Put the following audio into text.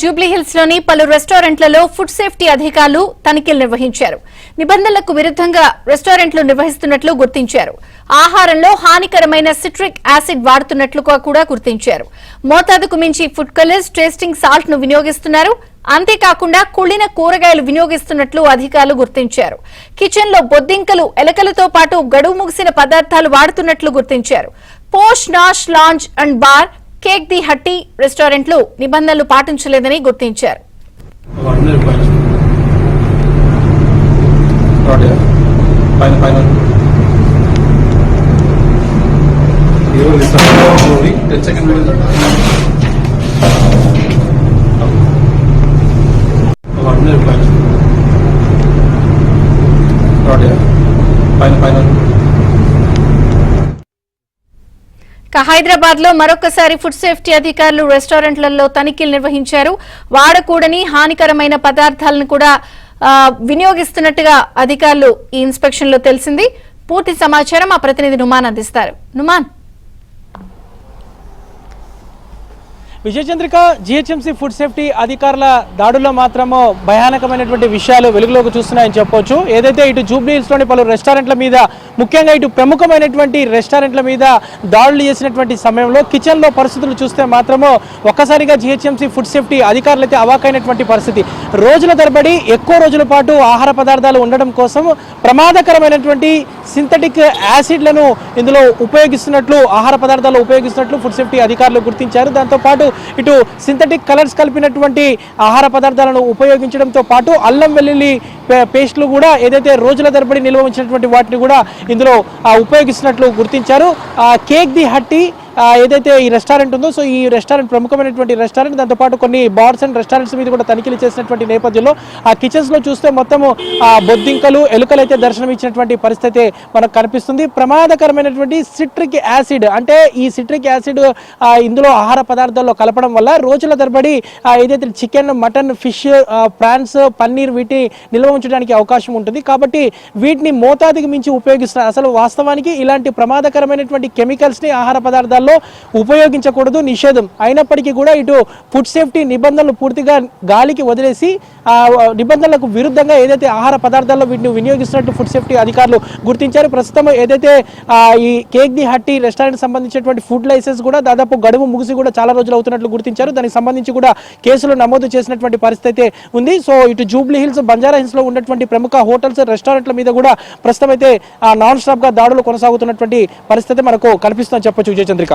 Jubilee hills లోని పలు రెస్టారెంట్లలో ఫుడ్ సేఫ్టీ అధికారులు తనిఖీలు నిర్వహించారు. నిబంధనలకు విరుద్ధంగా రెస్టారెంట్లు నిర్వహిస్తున్నట్లు గుర్తించారు. ఆహారంలో హానికరమైన సిట్రిక్ యాసిడ్ వాడుతున్నట్లు కూడా గుర్తించారు. మోతాదుకు మించి ఫుడ్ కలర్స్, టేస్టింగ్ సాల్ట్ ను వినియోగిస్తున్నారు. అంతేకాకుండా కుళ్ళిన కూరగాయలు వినియోగిస్తున్నట్లు అధికారులు గుర్తించారు. కిచెన్ లో బొద్దింకలు, ఎలకలతో పాటు గడువు ముగిసిన పదార్థాలు వాడుతున్నట్లు గుర్తించారు. Posh Nosh lounge and bar, cake the Hatti రెస్టారెంట్లు నిబంధనలు పాటించలేదని గుర్తించారు. హైదరాబాద్ లో మరొకసారి ఫుడ్ సేఫ్టీ అధికారులు రెస్టారెంట్లలో తనిఖీలు నిర్వహించారు. వాడకూడని హానికరమైన పదార్థాలను కూడా వినియోగిస్తున్నట్టుగా అధికారులు ఈ ఇన్స్పెక్షన్ లో తెలిసింది. పూర్తి సమాచారం మా ప్రతినిధి నుమాన్ అందిస్తారు. Numan. Vijayachandrika, GHMC food safety అధికారుల దాడుల్లో మాత్రము భయానకమైనటువంటి విషయాలు వెలుగులోకి చూస్తున్నాయని చెప్పొచ్చు. ఏదైతే ఇటు జూబ్లీ హిల్స్ లోని పలు రెస్టారెంట్ల మీద, ముఖ్యంగా ఇటు ప్రముఖమైనటువంటి రెస్టారెంట్ల మీద దాడులు చేసినటువంటి సమయంలో కిచెన్ లో పరిస్థితులు చూస్తే మాత్రము ఒక్కసారిగా జిహెచ్ఎంసీ ఫుడ్ సేఫ్టీ అధికారులు అయితే అవాకైనటువంటి పరిస్థితి. రోజుల తరబడి ఎక్కువ రోజుల పాటు ఆహార పదార్థాలు ఉండడం కోసం ప్రమాదకరమైనటువంటి సింథటిక్ యాసిడ్లను ఇందులో ఉపయోగిస్తున్నట్లు, ఆహార పదార్థాలు ఉపయోగిస్తున్నట్లు ఫుడ్ సేఫ్టీ అధికారులు గుర్తించారు. దాంతో పాటు ఇటు సింథటిక్ కలర్స్ కలిపినటువంటి ఆహార పదార్థాలను ఉపయోగించడంతో పాటు అల్లం వెల్లుల్లి పేస్టులు కూడా ఏదైతే రోజుల తరబడి నిల్వ ఉంచినటువంటి వాటిని కూడా ఇందులో ఉపయోగిస్తున్నట్లు గుర్తించారు. కేక్ ది హట్టి ఏదైతే ఈ రెస్టారెంట్ ఉందో, సో ఈ రెస్టారెంట్ ప్రముఖమైనటువంటి రెస్టారెంట్, దాంతోపాటు కొన్ని బార్స్ అండ్ రెస్టారెంట్స్ మీద కూడా తనిఖీలు చేసినటువంటి నేపథ్యంలో ఆ కిచెన్స్ లో చూస్తే మొత్తము బొద్దింకలు, ఎలుకలు అయితే దర్శనమిచ్చినటువంటి పరిస్థితి మనకు కనిపిస్తుంది. ప్రమాదకరమైనటువంటి సిట్రిక్ యాసిడ్, అంటే ఈ సిట్రిక్ యాసిడ్ ఇందులో ఆహార పదార్థాల్లో కలపడం వల్ల రోజుల తరబడి ఏదైతే chicken, mutton, fish, prawns, paneer వీటి నిల్వ ఉంచడానికి అవకాశం ఉంటుంది. కాబట్టి వీటిని మోతాదుకి మించి ఉపయోగిస్తున్నారు. అసలు వాస్తవానికి ఇలాంటి ప్రమాదకరమైనటువంటి కెమికల్స్ ని ఆహార పదార్థాలు ఉపయోగించకూడదు, నిషేధం. అయినప్పటికీ కూడా ఇటు ఫుడ్ సేఫ్టీ నిబంధనలు పూర్తిగా గాలికి వదిలేసి నిబంధనలకు విరుద్ధంగా ఏదైతే ఆహార పదార్థాల్లో వీటిని వినియోగిస్తున్నట్టు ఫుడ్ సేఫ్టీ అధికారులు గుర్తించారు. ప్రస్తుతం ఏదైతే ఈ కేక్ ది హట్టి రెస్టారెంట్ సంబంధించినటువంటి ఫుడ్ లైసెన్స్ కూడా దాదాపు గడువు ముగిసి కూడా చాలా రోజులు అవుతున్నట్లు గుర్తించారు. దానికి సంబంధించి కూడా కేసులు నమోదు చేసినటువంటి పరిస్థితి ఉంది. సో ఇటు జూబ్లీ హిల్స్, బంజారా హిల్స్ లో ఉన్నటువంటి ప్రముఖ హోటల్స్, రెస్టారెంట్ల మీద కూడా ప్రస్తుతం అయితే నాన్ స్టాప్ గా దాడులు కొనసాగుతున్నటువంటి పరిస్థితి మనకు కనిపిస్తుందని చెప్పొచ్చు. విజయచంద్రిక.